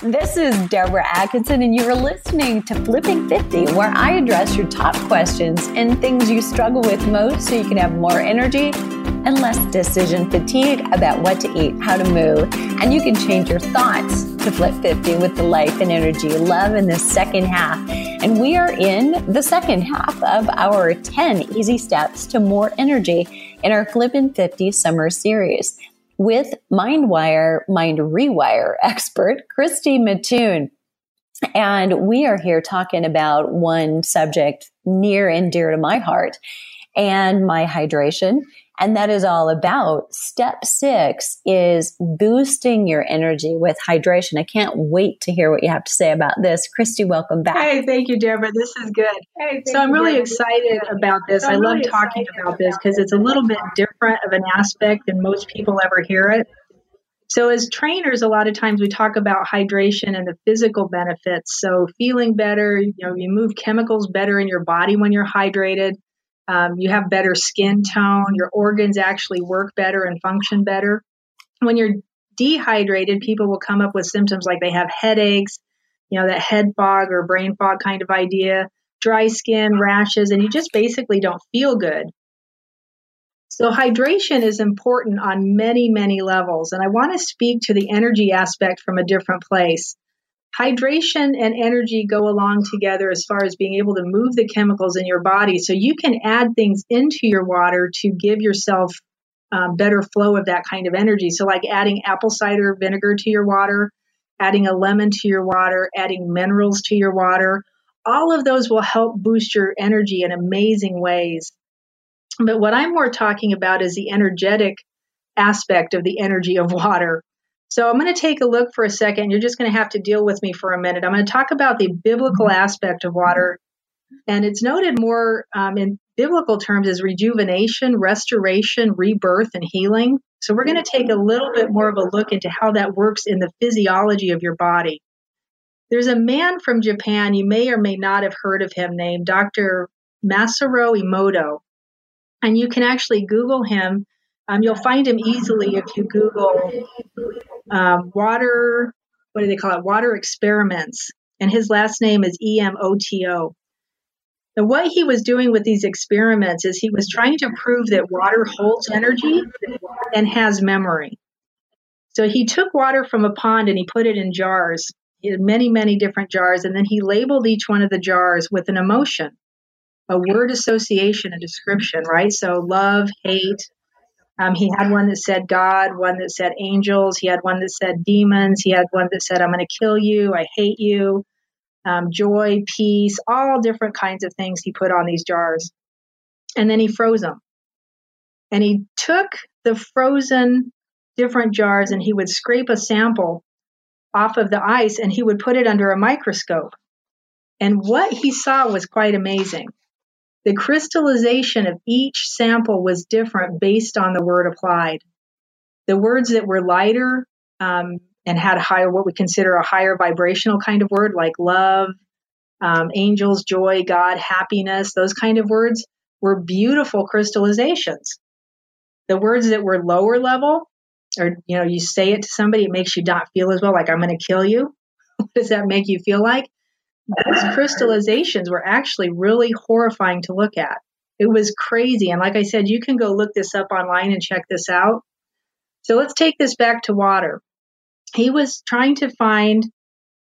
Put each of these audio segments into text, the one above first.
This is Deborah Atkinson, and you are listening to Flipping 50, where I address your top questions and things you struggle with most so you can have more energy and less decision fatigue about what to eat, how to move, and you can change your thoughts to flip 50 with the life and energy you love in the second half. And we are in the second half of our 10 easy steps to more energy in our Flipping 50 summer series with mind rewire expert, Christy Mattoon. And we are here talking about one subject near and dear to my heart and my hydration. And that is all about step 6 is boosting your energy with hydration. I can't wait to hear what you have to say about this. Christy, welcome back. Hey, thank you, Deborah. This is good. So I'm really excited about this. I love talking about this because it's a little bit different of an aspect than most people ever hear it. So as trainers, a lot of times we talk about hydration and the physical benefits. So feeling better, you move chemicals better in your body when you're hydrated. You have better skin tone. Your organs actually work better and function better. When you're dehydrated, people will come up with symptoms like they have headaches, that head fog or brain fog kind of idea, dry skin, rashes, and you just basically don't feel good. So hydration is important on many, many levels. And I want to speak to the energy aspect from a different place. Hydration and energy go along together as far as being able to move the chemicals in your body. So you can add things into your water to give yourself better flow of that kind of energy. So like adding apple cider vinegar to your water, adding a lemon to your water, adding minerals to your water, all of those will help boost your energy in amazing ways. But what I'm more talking about is the energetic aspect of the energy of water. So I'm going to take a look for a second. You're just going to have to deal with me for a minute. I'm going to talk about the biblical aspect of water. And it's noted more in biblical terms as rejuvenation, restoration, rebirth, and healing. So we're going to take a little bit more of a look into how that works in the physiology of your body. There's a man from Japan, you may or may not have heard of him, named Dr. Masuru Emoto. And you can actually Google him. You'll find him easily if you Google water, what do they call it? Water experiments. And his last name is Emoto. And what he was doing with these experiments is he was trying to prove that water holds energy and has memory. So he took water from a pond and he put it in jars. He had many, many different jars. And then he labeled each one of the jars with an emotion, a word association, a description, right? So love, hate. He had one that said God, one that said angels. He had one that said demons. He had one that said, I'm going to kill you. I hate you. Joy, peace, all different kinds of things he put on these jars. And then he froze them. And he took the frozen different jars and he would scrape a sample off of the ice and he would put it under a microscope. And what he saw was quite amazing. The crystallization of each sample was different based on the word applied. The words that were lighter and had higher, what we consider a higher vibrational kind of word, like love, angels, joy, God, happiness, those kind of words were beautiful crystallizations. The words that were lower level, or you say it to somebody, it makes you not feel as well, like I'm going to kill you. What does that make you feel like? Those crystallizations were actually really horrifying to look at. It was crazy. And like I said, you can go look this up online and check this out. So let's take this back to water. He was trying to find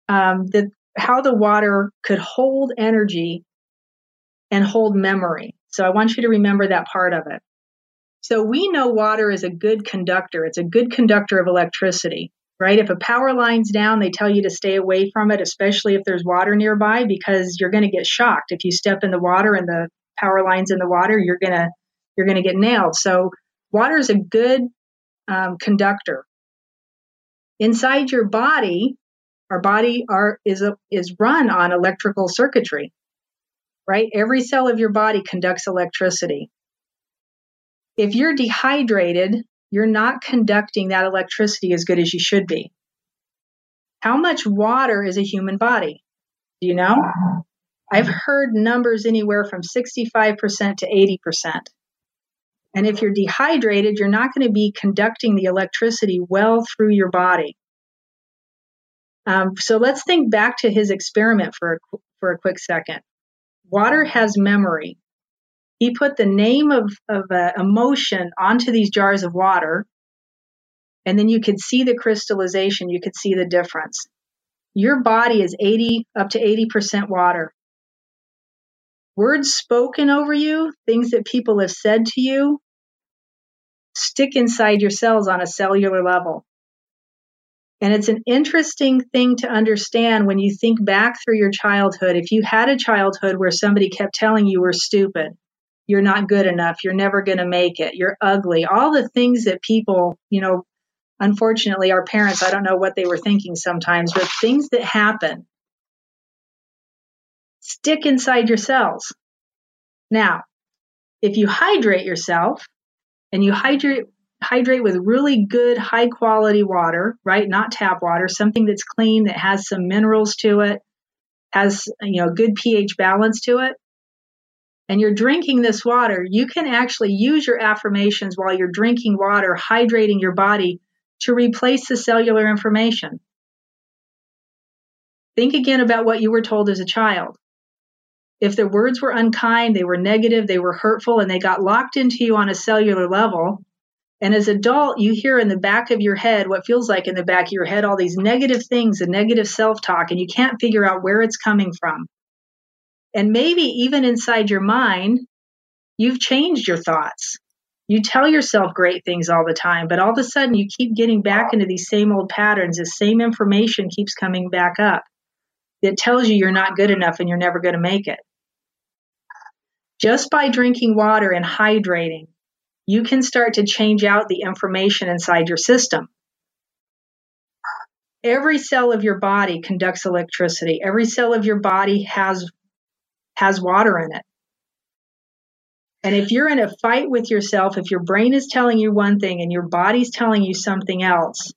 how the water could hold energy and hold memory. So I want you to remember that part of it. So we know water is a good conductor. It's a good conductor of electricity. Right? If a power line's down, they tell you to stay away from it, especially if there's water nearby, because you're going to get shocked. If you step in the water and the power line's in the water, you're going to get nailed. So water is a good conductor. Inside your body, our body is run on electrical circuitry. Right? Every cell of your body conducts electricity. If you're dehydrated, you're not conducting that electricity as good as you should be. How much water is a human body? Do you know? I've heard numbers anywhere from 65% to 80%. And if you're dehydrated, you're not going to be conducting the electricity well through your body. So let's think back to his experiment for a quick second. Water has memory. He put the name of emotion onto these jars of water, and then you could see the crystallization. You could see the difference. Your body is up to 80% water. Words spoken over you, things that people have said to you, stick inside your cells on a cellular level. And it's an interesting thing to understand when you think back through your childhood. If you had a childhood where somebody kept telling you were stupid, you're not good enough, you're never going to make it, you're ugly, all the things that people, unfortunately, our parents, I don't know what they were thinking sometimes, but things that happen stick inside your cells. Now, if you hydrate yourself and you hydrate with really good, high quality water, right? Not tap water, something that's clean, that has some minerals to it, has, good pH balance to it. And you're drinking this water, you can actually use your affirmations while you're drinking water, hydrating your body to replace the cellular information. Think again about what you were told as a child. If the words were unkind, they were negative, they were hurtful, and they got locked into you on a cellular level, and as an adult, you hear in the back of your head, what feels like in the back of your head, all these negative things, the negative self-talk, and you can't figure out where it's coming from. And maybe even inside your mind, you've changed your thoughts. You tell yourself great things all the time, but all of a sudden you keep getting back into these same old patterns. The same information keeps coming back up. It tells you you're not good enough and you're never going to make it. Just by drinking water and hydrating, you can start to change out the information inside your system. Every cell of your body conducts electricity. Every cell of your body has water in it. And if you're in a fight with yourself, if your brain is telling you one thing and your body's telling you something else,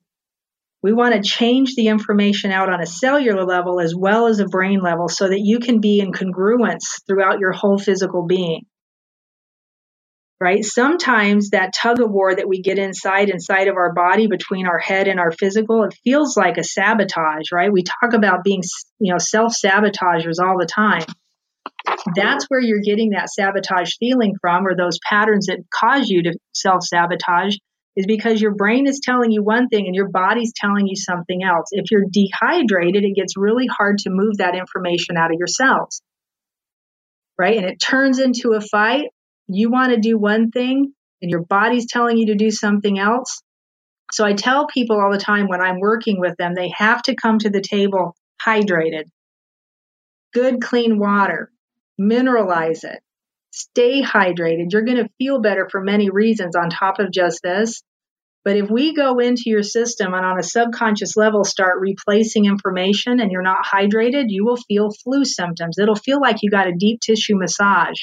we want to change the information out on a cellular level as well as a brain level so that you can be in congruence throughout your whole physical being. Right? Sometimes that tug of war that we get inside of our body between our head and our physical, it feels like a sabotage, right? We talk about being, self-sabotagers all the time. That's where you're getting that sabotage feeling from, or those patterns that cause you to self-sabotage, is because your brain is telling you one thing and your body's telling you something else. If you're dehydrated, it gets really hard to move that information out of your cells, right? And it turns into a fight. You want to do one thing and your body's telling you to do something else. So I tell people all the time when I'm working with them, they have to come to the table hydrated, good, clean water, mineralize it, stay hydrated. You're going to feel better for many reasons on top of just this. But if we go into your system and on a subconscious level start replacing information and you're not hydrated, you will feel flu symptoms. It'll feel like you got a deep tissue massage.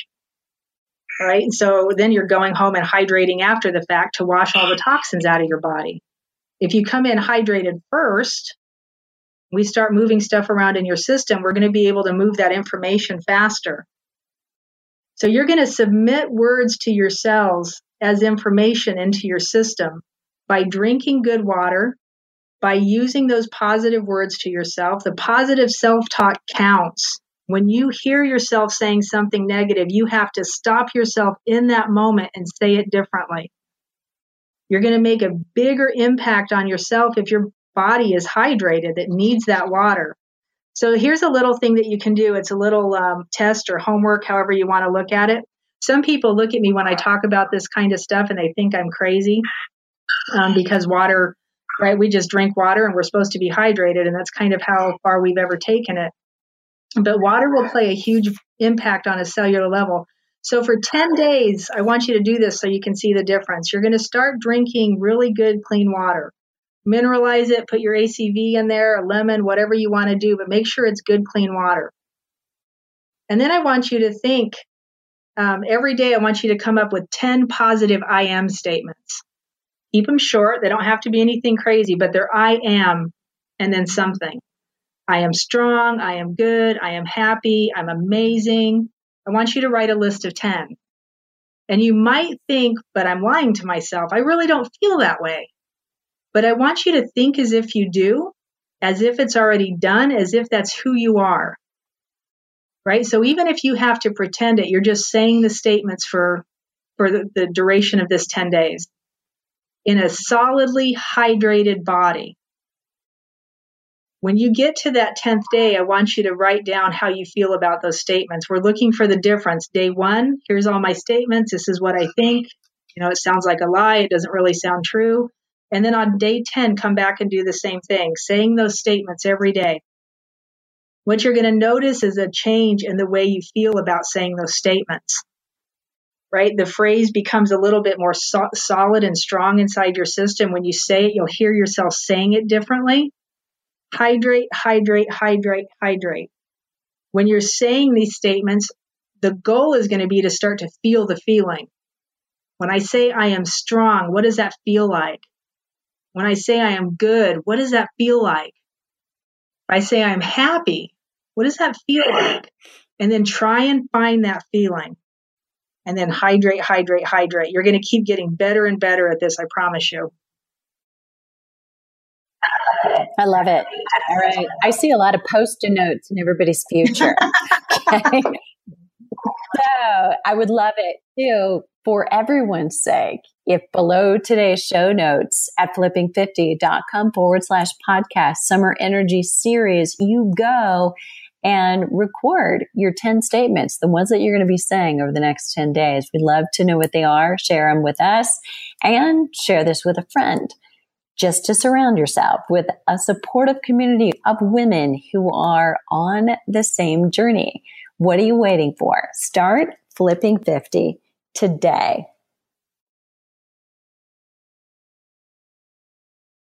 Right? So then you're going home and hydrating after the fact to wash all the toxins out of your body. If you come in hydrated first, we start moving stuff around in your system, we're going to be able to move that information faster. So you're going to submit words to your cells as information into your system by drinking good water, by using those positive words to yourself. The positive self-talk counts. When you hear yourself saying something negative, you have to stop yourself in that moment and say it differently. You're going to make a bigger impact on yourself if your body is hydrated, that needs that water. So here's a little thing that you can do. It's a little test or homework, however you want to look at it. Some people look at me when I talk about this kind of stuff and they think I'm crazy because water, right? We just drink water and we're supposed to be hydrated, and that's kind of how far we've ever taken it. But water will play a huge impact on a cellular level. So for 10 days, I want you to do this so you can see the difference. You're going to start drinking really good, clean water. Mineralize it, put your ACV in there, a lemon, whatever you want to do, but make sure it's good, clean water. And then I want you to think, every day I want you to come up with 10 positive I am statements. Keep them short. They don't have to be anything crazy, but they're I am and then something. I am strong, I am good, I am happy, I'm amazing. I want you to write a list of 10. And you might think, but I'm lying to myself. I really don't feel that way. But I want you to think as if you do, as if it's already done, as if that's who you are, right? So even if you have to pretend it, you're just saying the statements for the duration of this 10 days in a solidly hydrated body. When you get to that 10th day, I want you to write down how you feel about those statements. We're looking for the difference. Day 1, here's all my statements. This is what I think. It sounds like a lie. It doesn't really sound true. And then on day 10, come back and do the same thing, saying those statements every day. What you're going to notice is a change in the way you feel about saying those statements, right? The phrase becomes a little bit more solid and strong inside your system. When you say it, you'll hear yourself saying it differently. Hydrate, hydrate, hydrate, hydrate. When you're saying these statements, the goal is going to be to start to feel the feeling. When I say I am strong, what does that feel like? When I say I am good, what does that feel like? If I say I'm happy, what does that feel like? And then try and find that feeling. And then hydrate, hydrate, hydrate. You're going to keep getting better and better at this, I promise you. I love it. All right. I see a lot of Post-it notes in everybody's future. Okay. So I would love it too, for everyone's sake, if below today's show notes at flipping50.com/podcast Summer Energy Series, you go and record your 10 statements, the ones that you're going to be saying over the next 10 days. We'd love to know what they are. Share them with us and share this with a friend, just to surround yourself with a supportive community of women who are on the same journey. What are you waiting for? Start Flipping 50 today.